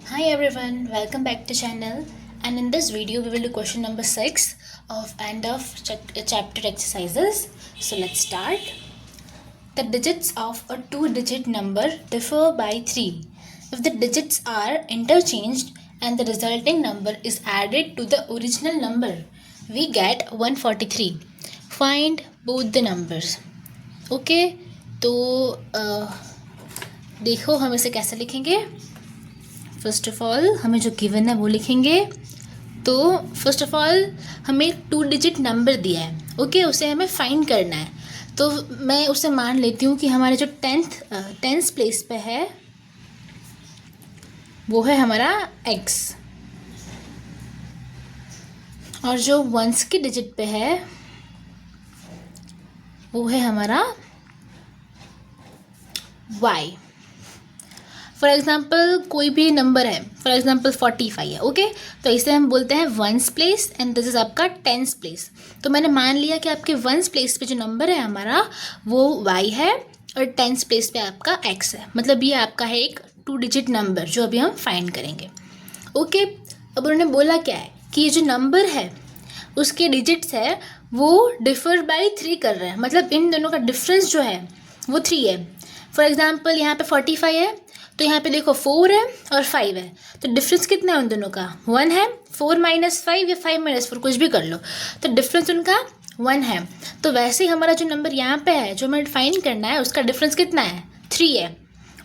Hi everyone, welcome back to channel, and in this video we will do question number 6 of end of chapter exercises. So let's start. The digits of a two-digit number differ by 3. If the digits are interchanged and the resulting number is added to the original number, we get 143. Find both the numbers. Okay, तो देखो हम इसे कैसे लिखेंगे. First of all हमें जो given है वो लिखेंगे. तो फर्स्ट ऑफ ऑल हमें 2 डिजिट नंबर दिया है. ओके, उसे हमें फाइंड करना है. तो मैं उसे मान लेती हूँ कि हमारे जो टेंथ प्लेस पे है वो है हमारा x, और जो वंस की डिजिट पे है वो है हमारा y. फॉर एग्जाम्पल कोई भी नंबर है, फॉर एग्जाम्पल 45 है. ओके, तो इसे हम बोलते हैं ones place and this is आपका टेंस प्लेस. तो मैंने मान लिया कि आपके वंस प्लेस पे जो नंबर है हमारा वो y है और टेंस प्लेस पे आपका x है. मतलब ये आपका है एक 2 डिजिट नंबर जो अभी हम फाइंड करेंगे. ओके, अब उन्होंने बोला क्या है कि ये जो नंबर है उसके डिजिट्स है वो डिफर बाई 3 कर रहे हैं. मतलब इन दोनों का डिफरेंस जो है वो 3 है. फॉर एग्जाम्पल यहाँ पे 45 है तो यहाँ पे देखो 4 है और 5 है, तो डिफरेंस कितना है उन दोनों का? 1 है. 4 माइनस 5 या 5 माइनस 4 कुछ भी कर लो, तो डिफरेंस उनका 1 है. तो वैसे ही हमारा जो नंबर यहाँ पे है जो हमें फाइंड करना है उसका डिफरेंस कितना है? 3 है.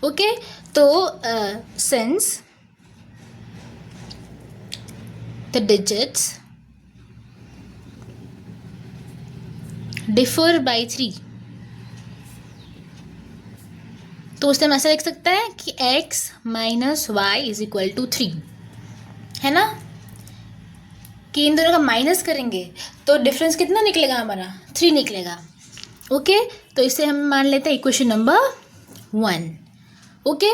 ओके, तो since the digits differ by 3, तो उसे हम ऐसा लिख सकता है कि x minus y is equal to 3, है ना. कि इन दोनों का माइनस करेंगे तो डिफरेंस कितना निकलेगा हमारा? 3 निकलेगा. ओके, तो इसे हम मान लेते हैं इक्वेशन नंबर 1. ओके,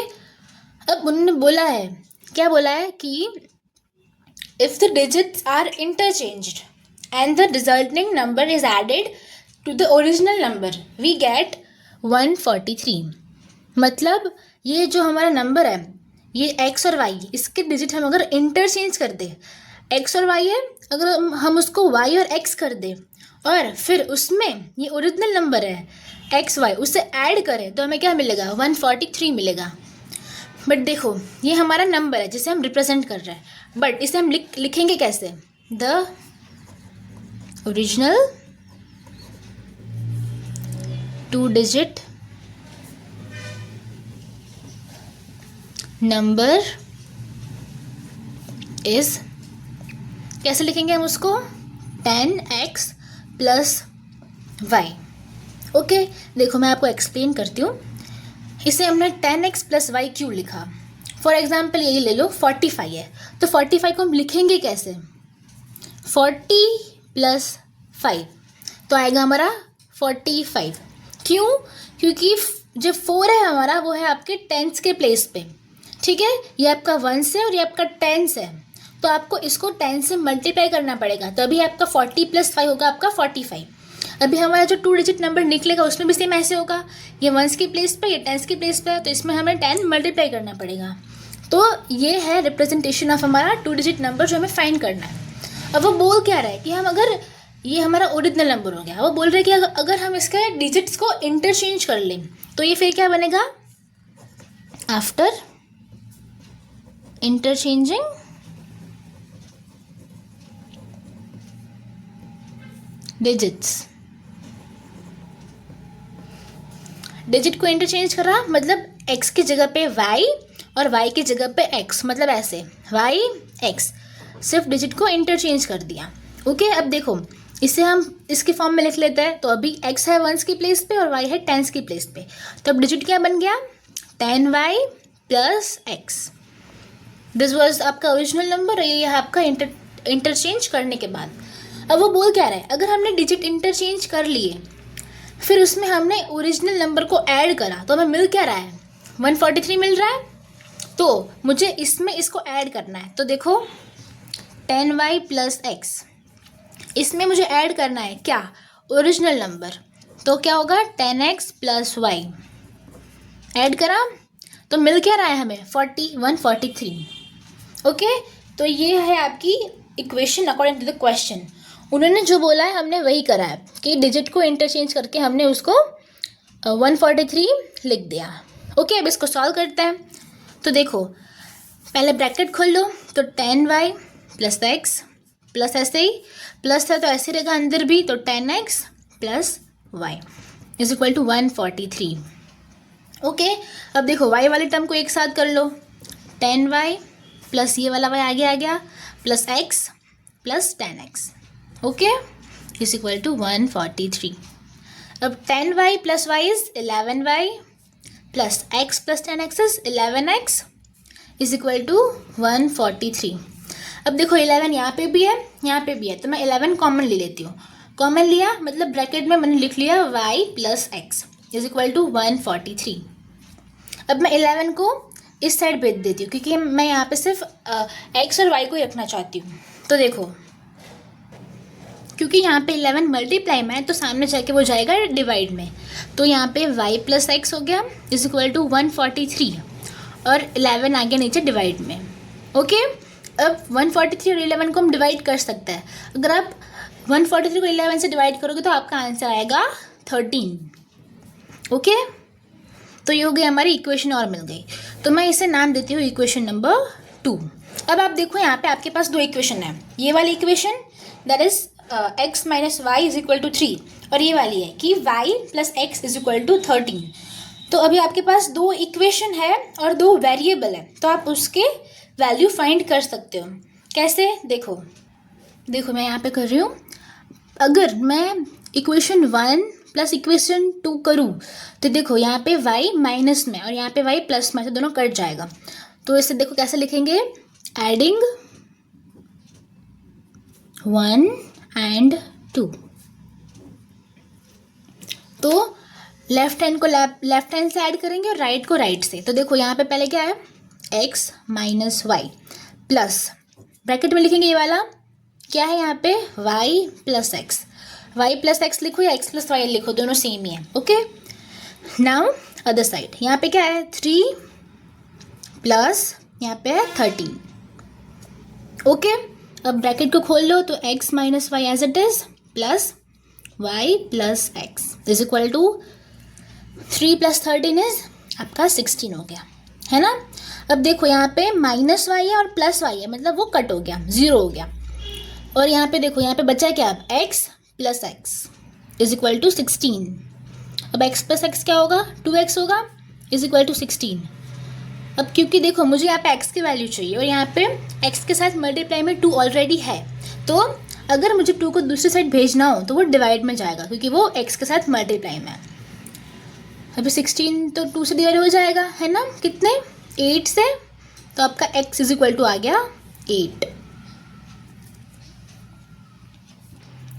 अब उन्होंने बोला है, क्या बोला है कि if the digits are interchanged and the resulting number is added to the original number we get 143. मतलब ये जो हमारा नंबर है ये x और y, इसके डिजिट हम अगर इंटरचेंज कर दें, x और y है, अगर हम उसको y और x कर दें और फिर उसमें ये ओरिजिनल नंबर है x y उसे ऐड करें तो हमें क्या मिलेगा? 143 मिलेगा. बट देखो ये हमारा नंबर है जिसे हम रिप्रेजेंट कर रहे हैं, बट इसे हम लिखेंगे कैसे? The original 2 digit number is, कैसे लिखेंगे हम उसको? 10x plus Y. ओके, देखो मैं आपको एक्सप्लेन करती हूँ. इसे हमने 10x प्लस वाई क्यों लिखा? फॉर एग्जाम्पल ये ले लो 45 है, तो 45 को हम लिखेंगे कैसे? 40 प्लस 5 तो आएगा हमारा 45. क्यों? क्योंकि जो 4 है हमारा वो है आपके टेंस के प्लेस पे. ठीक है, ये आपका 1 है और ये आपका 10 है, तो आपको इसको 10 से मल्टीप्लाई करना पड़ेगा, तभी आपका 40 प्लस 5 होगा आपका 45. अभी हमारा जो 2 डिजिट नंबर निकलेगा उसमें भी सेम ऐसे होगा, ये 1 की प्लेस पे ये 10 की प्लेस पे है, तो इसमें हमें 10 मल्टीप्लाई करना पड़ेगा. तो ये है रिप्रेजेंटेशन ऑफ हमारा 2 डिजिट नंबर जो हमें फाइंड करना है. अब वो बोल क्या रहा है कि हम अगर ये हमारा ओरिजिनल नंबर हो गया, वो बोल रहे हैं कि अगर हम इसके डिजिट्स को इंटरचेंज कर लें तो ये फिर क्या बनेगा? आफ्टर इंटरचेंजिंग डिजिट्स, डिजिट को इंटरचेंज करा मतलब x की जगह पे y और y की जगह पे x, मतलब ऐसे y x, सिर्फ डिजिट को इंटरचेंज कर दिया. ओके, अब देखो इसे हम इसके फॉर्म में लिख लेते हैं. तो अभी x है 1 की प्लेस पे और y है 10 की प्लेस पे, तो अब डिजिट क्या बन गया? 10y plus x. This was आपका ओरिजिनल नंबर और ये आपका इंटरचेंज करने के बाद. अब वो बोल क्या रहा है? अगर हमने डिजिट इंटरचेंज कर लिए फिर उसमें हमने ओरिजिनल नंबर को ऐड करा तो हमें मिल क्या रहा है? 143 मिल रहा है. तो मुझे इसमें इसको ऐड करना है, तो देखो 10y प्लस x, इसमें मुझे ऐड करना है क्या? Original number. तो क्या होगा? 10x plus y. ऐड करा तो मिल क्या रहा है हमें? 143. ओके, तो ये है आपकी equation according to the question. उन्होंने जो बोला है हमने वही करा है कि डिजिट को इंटरचेंज करके हमने उसको 143 लिख दिया। ओके, अब इसको सॉल्व करते हैं। तो देखो पहले ब्रैकेट खोल लो, तो 10y प्लस एक्स प्लस ऐसे ही प्लस था तो ऐसे रहेगा अंदर भी, तो 10x plus y is equal to 143। Okay, अब देखो y वाले टर्म को एक साथ कर लो, 10y प्लस ये वाला y आगे आ गया plus x plus 10x, okay, is equal to 143। अब 10y plus y is 11y plus x plus 10x is 11x is equal to 143। अब देखो 11 यहाँ पे भी है यहाँ पे भी है, तो मैं 11 कॉमन ले लेती हूँ। कॉमन लिया मतलब ब्रैकेट में मैंने लिख लिया y plus x is equal to 143। अब मैं 11 को इस साइड भेज देती हूँ क्योंकि मैं यहाँ पे सिर्फ x और y को ही रखना चाहती हूँ। तो देखो क्योंकि यहाँ पे 11 मल्टीप्लाई में है तो सामने जाके वो जाएगा डिवाइड में, तो यहाँ पे y प्लस एक्स हो गया इज इक्वल टू 143 और 11 आ गया नीचे डिवाइड में। ओके, अब 143 और 11 को हम डिवाइड कर सकते हैं। अगर आप 143 को 11 से डिवाइड करोगे तो आपका आंसर आएगा 13। ओके, तो ये हो गई हमारी इक्वेशन और मिल गई, तो मैं इसे नाम देती हूँ इक्वेशन नंबर 2। अब आप देखो यहाँ पे आपके पास दो इक्वेशन है, ये वाली equation that is x minus y is equal to 3 और ये वाली है कि y plus x is equal to 13। तो अभी आपके पास दो इक्वेशन है और दो वेरिएबल है, तो आप उसके वैल्यू फाइंड कर सकते हो। कैसे, देखो मैं यहाँ पे कर रही हूँ। अगर मैं इक्वेशन 1 प्लस इक्वेशन 2 करूँ तो देखो यहाँ पे y माइनस में और यहाँ पे y प्लस में से दोनों कट जाएगा, तो इसे देखो कैसे लिखेंगे, एडिंग 1 एंड 2। तो लेफ्ट हैंड को लेफ्ट हैंड से ऐड करेंगे और राइट को राइट से। तो देखो यहाँ पे पहले क्या है, x minus y plus bracket में लिखेंगे ये वाला क्या है यहाँ पे y plus x, y plus x लिखो या x प्लस वाई लिखो, दोनों सेम ही है। ओके, नाउ अदर साइड यहाँ पे क्या है 3 प्लस यहाँ पे है 13। ओके, अब ब्रैकेट को खोल लो, तो x minus y as it is plus y plus x is equal to 3 plus 13 is आपका 16 हो गया, है ना। अब देखो यहाँ पे माइनस वाई है और प्लस वाई है, मतलब वो कट हो गया, 0 हो गया। और यहाँ पे देखो यहाँ पे बचा क्या, अब x plus x is equal to 16। अब x प्लस एक्स क्या होगा, 2x होगा इज इक्वल टू 16। अब क्योंकि देखो मुझे यहाँ पे x की वैल्यू चाहिए और यहाँ पे x के साथ मल्टीप्लाई में 2 ऑलरेडी है, तो अगर मुझे 2 को दूसरी साइड भेजना हो तो वो डिवाइड में जाएगा क्योंकि वो x के साथ मल्टीप्लाई में है। अभी 16 तो 2 से डिवाइड हो जाएगा, है ना, कितने 8 से, तो आपका x इज इक्वल टू आ गया 8।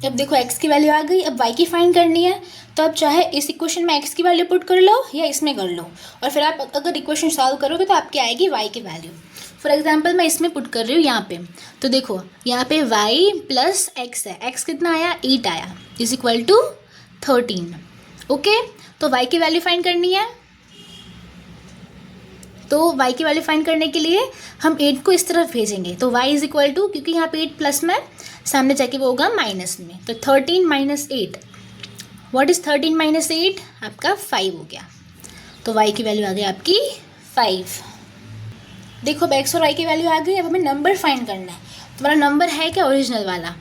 अब देखो x की वैल्यू आ गई, अब y की फाइंड करनी है, तो आप चाहे इस इक्वेशन में x की वैल्यू पुट कर लो या इसमें कर लो, और फिर आप अगर इक्वेशन सॉल्व करोगे तो आपकी आएगी y की वैल्यू। फॉर एग्जांपल मैं इसमें पुट कर रही हूँ यहाँ पे, तो देखो यहाँ पे y प्लस एक्स है, x कितना आया 8 आया इज इक्वल टू 13। ओके, तो y की वैल्यू फाइंड करनी है, तो y की वैल्यू फाइंड करने के लिए हम 8 को इस तरफ भेजेंगे, तो y इज इक्वल टू, क्योंकि यहाँ पे 8 प्लस में सामने जाके वो होगा माइनस में, तो 13 माइनस 8, व्हाट इज 13 माइनस 8, आपका 5 हो गया। तो y की वैल्यू आ गई आपकी 5। देखो x और y की वैल्यू आ गई, अब हमें नंबर फाइंड करना है। तुम्हारा नंबर है क्या, ओरिजिनल वाला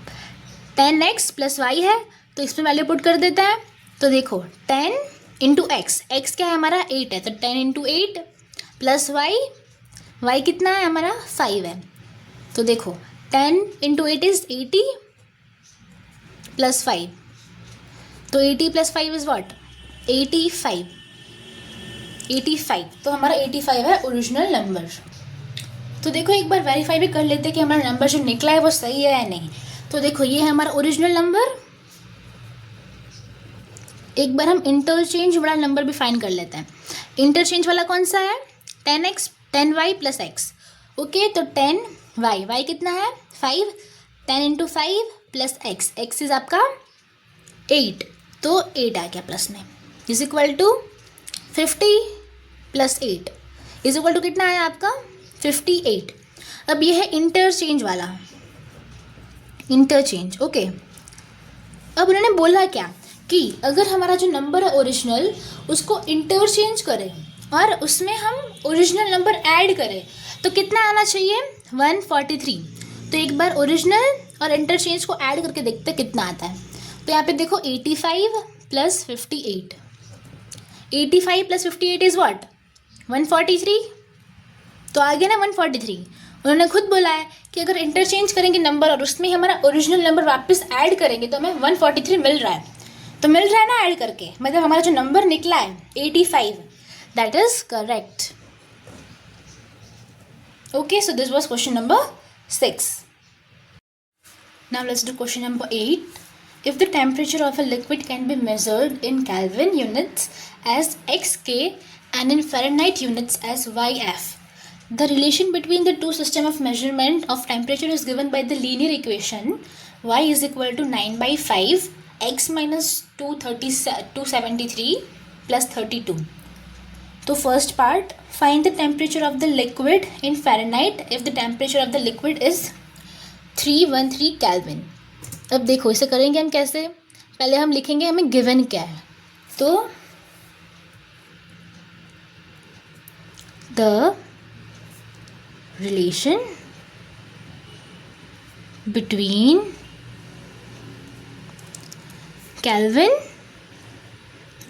10x प्लस वाई है, तो इसमें वैल्यू पुट कर देता है। तो देखो 10 इंटू एक्स, एक्स क्या है हमारा 8 है, तो 10 इंटू 8 प्लस वाई, वाई कितना है हमारा 5 है, तो देखो 10 इंटू 8 इज 80 प्लस 5, तो 80 प्लस 5 इज व्हाट 85, 85, तो हमारा 85 है ओरिजिनल नंबर। तो देखो एक बार वेरीफाई भी कर लेते हैं कि हमारा नंबर जो निकला है वो सही है या नहीं। तो देखो ये है हमारा ओरिजिनल नंबर। एक बार हम इंटरचेंज वाला नंबर भी फाइंड कर लेते हैं। इंटरचेंज वाला कौन सा है, 10x 10y plus x. Okay, तो 10y, y कितना है 5, 10 into 5 plus x, x is आपका 8, तो 8 आ गया प्लस में, is equal to 50 plus 8 is equal to कितना आया आपका 58। अब ये है इंटरचेंज वाला, इंटरचेंज। ओके, अब उन्होंने बोला क्या कि अगर हमारा जो नंबर है ओरिजिनल, उसको इंटरचेंज करें और उसमें हम ओरिजिनल नंबर ऐड करें तो कितना आना चाहिए, 143। तो एक बार ओरिजिनल और इंटरचेंज को ऐड करके देखते हैं कितना आता है। तो यहाँ पे देखो 85 प्लस 58, 85 प्लस 58 इज़ व्हाट, 143। तो आ गया ना 143। उन्होंने खुद बोला है कि अगर इंटरचेंज करेंगे नंबर और उसमें हमारा ओरिजिनल नंबर वापस ऐड करेंगे तो हमें 143 मिल रहा है। तो मिल रहा है ना ऐड करके, मतलब हमारा जो नंबर निकला है 85, that is correct. Okay, so this was question number 6. Now let's do question number 8. If the temperature of a liquid can be measured in Kelvin units as xk and in Fahrenheit units as yf, the relation between the two systems of measurement of temperature is given by the linear equation y is equal to 9 by 5 x minus 273 plus 32. So first part, find the temperature of the liquid in Fahrenheit if the temperature of the liquid is 313 kelvin. अब देखो इसे करेंगे हम कैसे, पहले हम लिखेंगे हमें गिवन क्या है। तो the relation between kelvin,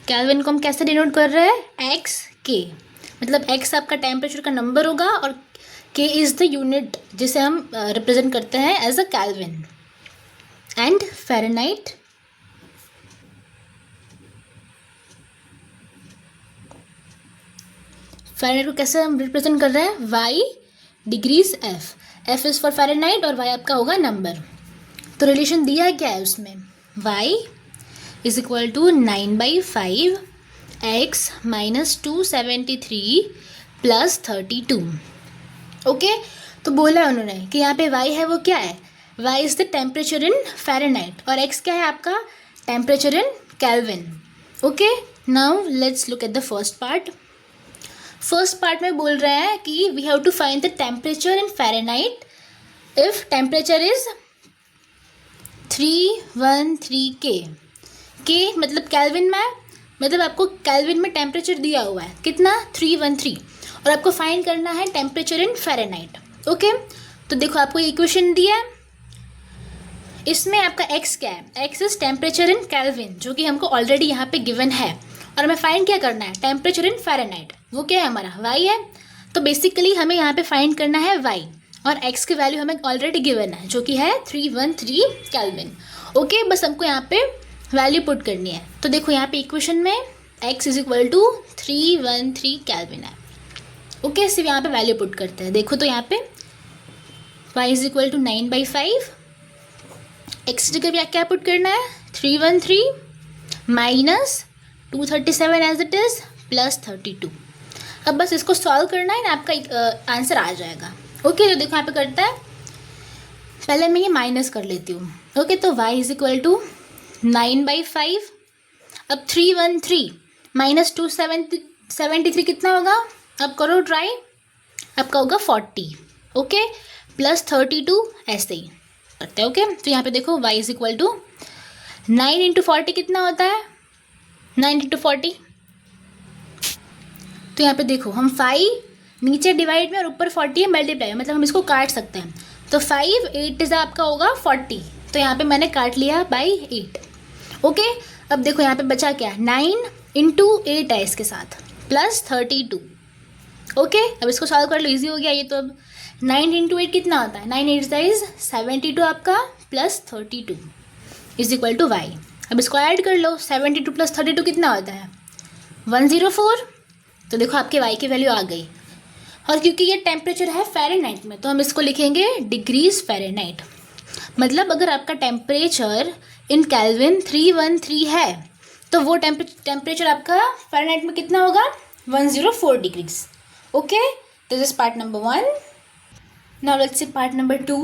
kelvin को हम कैसे डिनोट कर रहे हैं, एक्स के, मतलब एक्स आपका टेम्परेचर का नंबर होगा और के इज़ द यूनिट जिसे हम रिप्रेजेंट करते हैं as a kelvin, and Fahrenheit Fahrenheit को कैसे हम रिप्रेजेंट कर रहे हैं, y degrees F, F is for Fahrenheit और वाई आपका होगा नंबर। तो रिलेशन दिया क्या है उसमें, y is equal to 9 by 5 x minus 273 plus 32। Okay, तो बोला है उन्होंने कि यहाँ पे y है वो क्या है, y is the temperature in Fahrenheit और x क्या है आपका temperature in kelvin. Okay, now let's look at the first part. First part में बोल रहे हैं कि we have to find the temperature in Fahrenheit if temperature is 313 के मतलब केल्विन में, मतलब आपको केल्विन में टेम्परेचर दिया हुआ है कितना 313 और आपको फाइंड करना है टेम्परेचर इन फ़ारेनहाइट। ओके, तो देखो आपको इक्वेशन दिया है, इसमें आपका x क्या है, x is temperature in kelvin जो कि हमको ऑलरेडी यहाँ पे गिवन है और हमें फाइंड क्या करना है, टेम्परेचर इन फ़ारेनहाइट, वो क्या है हमारा y है। तो बेसिकली हमें यहाँ पे फाइंड करना है y और x की वैल्यू हमें ऑलरेडी गिवन है जो कि है 313 केल्विन। ओके, बस हमको यहाँ पे वैल्यू पुट करनी है। तो देखो यहाँ पे इक्वेशन में x is equal to 313 kelvin है। ओके, सिर्फ यहाँ पे वैल्यू पुट करते हैं। देखो तो यहाँ पे y is equal to 9 by 5, x की जगह क्या पुट करना है 313 minus 237 as it is plus 32। अब बस इसको सॉल्व करना है ना, आपका आंसर आ जाएगा। ओके, तो देखो यहाँ पे करता है, पहले मैं ये माइनस कर लेती हूँ। ओके, तो y is equal to 9 by 5, अब 313 माइनस 273 कितना होगा, अब करो ट्राई, आपका होगा 40। ओके, प्लस 32 ऐसे ही करते हैं। ओके, तो यहाँ पे देखो y is equal to 9 into 40 कितना होता है, 9 इंटू 40। तो यहाँ पे देखो हम 5 नीचे डिवाइड में और ऊपर 40 है मल्टीप्लाई, मतलब हम इसको काट सकते हैं। तो 5 8 इज़ आपका होगा 40, तो यहाँ पे मैंने काट लिया बाई 8। ओके, अब देखो यहाँ पे बचा क्या, 9 इंटू 8 है इसके साथ प्लस 32। ओके, अब इसको सॉल्व कर लो, इजी हो गया ये। तो अब 9 इंटू 8 कितना होता है, 9 8 इज 72 आपका plus 32 is equal to y. अब इसको ऐड कर लो, 72 प्लस 32 कितना होता है 104। तो देखो आपके वाई की वैल्यू आ गई। और क्योंकि ये टेम्परेचर है फ़ारेनहाइट में तो हम इसको लिखेंगे डिग्रीज फ़ारेनहाइट। मतलब अगर आपका टेम्परेचर इन केल्विन 313 है तो वो टेम्परेचर आपका फ़ारेनहाइट में कितना होगा 104 degrees. Okay, this is part number 1. Now let's see part number 2.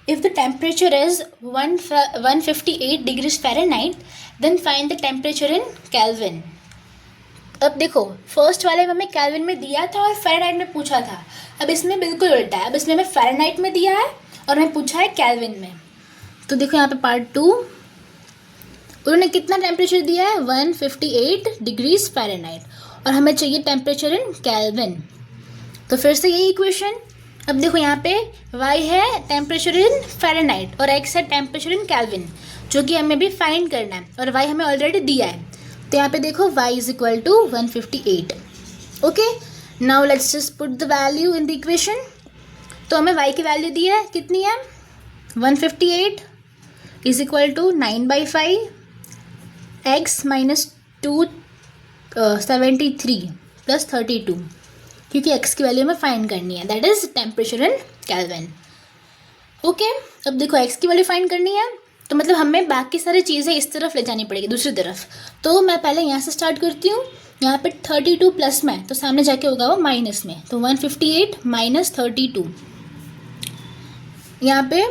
If the temperature is 158 degrees Fahrenheit, then find the temperature in Kelvin. अब देखो फर्स्ट वाले में हमें केल्विन में दिया था और फ़ारेनहाइट में पूछा था, अब इसमें बिल्कुल उल्टा है, अब इसमें हमें फ़ारेनहाइट में दिया है और हमें पूछा है केल्विन में। तो देखो यहाँ पे पार्ट 2, उन्होंने कितना टेम्परेचर दिया है 158 डिग्रीज फ़ारेनहाइट और हमें चाहिए टेम्परेचर इन केल्विन। तो फिर से यही इक्वेशन। अब देखो यहाँ पे y है टेम्परेचर इन फ़ारेनहाइट और x है टेम्परेचर इन केल्विन, जो कि हमें भी फाइंड करना है और y हमें ऑलरेडी दिया है। तो यहाँ पे देखो y is equal to 158। Okay, now let's just put the value in the equation. तो हमें y की वैल्यू दी है, कितनी है 158 is equal to 9/5 x minus 273 plus 32, क्योंकि x की वैल्यू हमें फाइंड करनी है, that is temperature in kelvin. Okay, अब देखो x की वैल्यू फाइंड करनी है तो मतलब हमें बाकी सारी चीज़ें इस तरफ ले जानी पड़ेगी, दूसरी तरफ। तो मैं पहले यहाँ से स्टार्ट करती हूँ, यहाँ पे 32 प्लस में तो सामने जाके होगा वो माइनस में, तो 158 माइनस 32 यहाँ पे।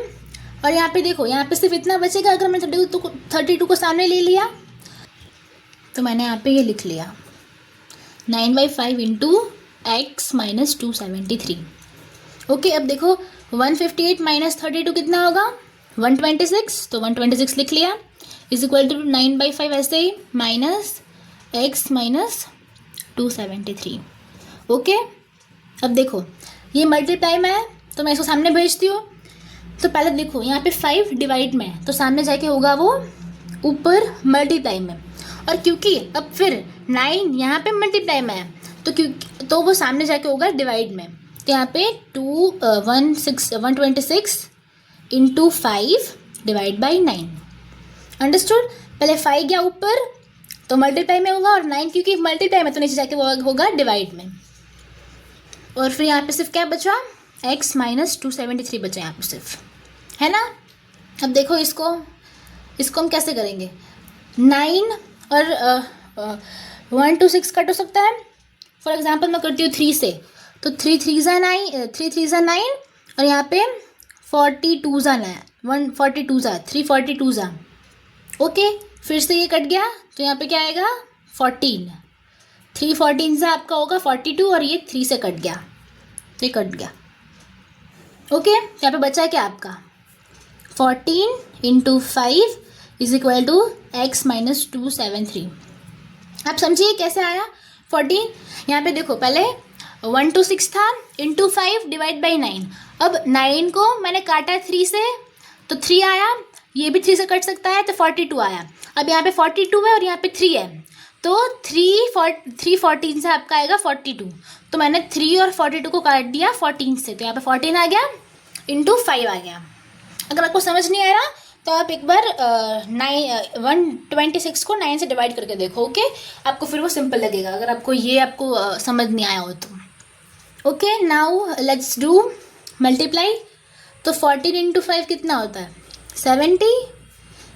और यहाँ पे देखो यहाँ पे सिर्फ इतना बचेगा, अगर मैंने 32 को सामने ले लिया तो मैंने यहाँ पे ये लिख लिया 9/5 इंटू एक्स माइनस 273। ओके, अब देखो 158 माइनस 32 कितना होगा 126, तो 126 लिख लिया इज इक्वल टू 9/5 ऐसे ही माइनस एक्स माइनस 273। ओके, अब देखो ये मल्टीप्लाई में है तो मैं इसको सामने भेजती हूँ। तो पहले देखो यहाँ पे 5 डिवाइड में है तो सामने जाके होगा वो ऊपर मल्टीप्लाई में, और क्योंकि अब फिर 9 यहाँ पे मल्टीप्लाई में है तो वो सामने जाके होगा डिवाइड में। तो यहाँ पे 126 इंटू 5 डिवाइड बाई 9। अंडरस्टूड? पहले 5 गया ऊपर तो मल्टीप्लाई में होगा और 9 क्योंकि मल्टीप्लाई में तो नीचे जाके वो होगा डिवाइड में। और फिर यहाँ पे सिर्फ क्या बचा x माइनस 273 बचा यहाँ पे सिर्फ, है ना। अब देखो इसको हम कैसे करेंगे, 9 और 1 to 6 कट हो सकता है। फॉर एग्जांपल मैं करती हूँ 3 से, तो 3 3 ज़ा 9 और यहाँ पे 42 ज़ा 142 ज़ा 342 ज़ा। ओके, फिर से ये कट गया तो यहाँ पे क्या आएगा 14, 3 14 ज़ा आपका होगा 42 और ये 3 से कट गया तो ये कट गया। ओके, यहाँ पे बचा क्या आपका 14 into 5 is equal to x minus 273। आप समझिए कैसे आया 14। यहाँ पे देखो पहले 1 to 6 था इंटू 5 डिवाइड बाई 9। अब 9 को मैंने काटा 3 से तो 3 आया, ये भी 3 से कट सकता है तो 42 आया। अब यहाँ पे 42 है और यहाँ पे 3 है तो 3 14 से आपका आएगा 42। तो मैंने 3 और 42 को काट दिया 14 से, तो यहाँ पे 14 आ गया इंटू 5 आ गया। अगर आपको समझ नहीं आ रहा तो आप एक बार 126 को 9 से डिवाइड करके देखो। ओके, आपको फिर वो सिंपल लगेगा अगर आपको समझ नहीं आया हो तो। Okay, now let's do multiply. तो 14 इंटू 5 कितना होता है 70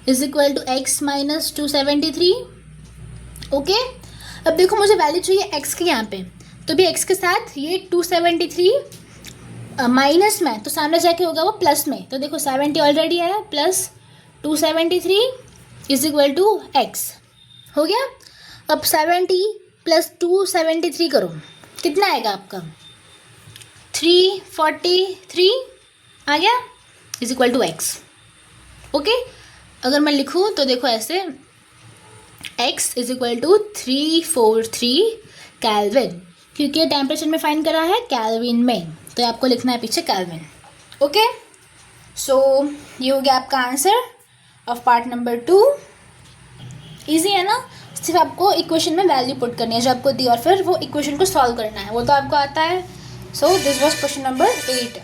is equal to x minus 273। Okay, अब देखो मुझे वैल्यू चाहिए x की यहाँ पे, तो भी x के साथ ये 273 माइनस में तो सामने जाके होगा वो प्लस में। तो देखो 70 ऑलरेडी आया plus 273 is equal to x हो गया। अब 70 प्लस 273 करो, कितना आएगा आपका 343 आ गया is equal to x। Okay, अगर मैं लिखूँ तो देखो ऐसे x is equal to 343 kelvin, क्योंकि टेम्परेचर में फाइंड करा है केल्विन में, तो आपको लिखना है पीछे केल्विन। ओके, सो ये हो गया आपका answer of part number 2। Easy है ना, सिर्फ आपको इक्वेशन में वैल्यू पुट करनी है जो आपको दी और फिर वो इक्वेशन को सॉल्व करना है, वो तो आपको आता है। So this was question number 8।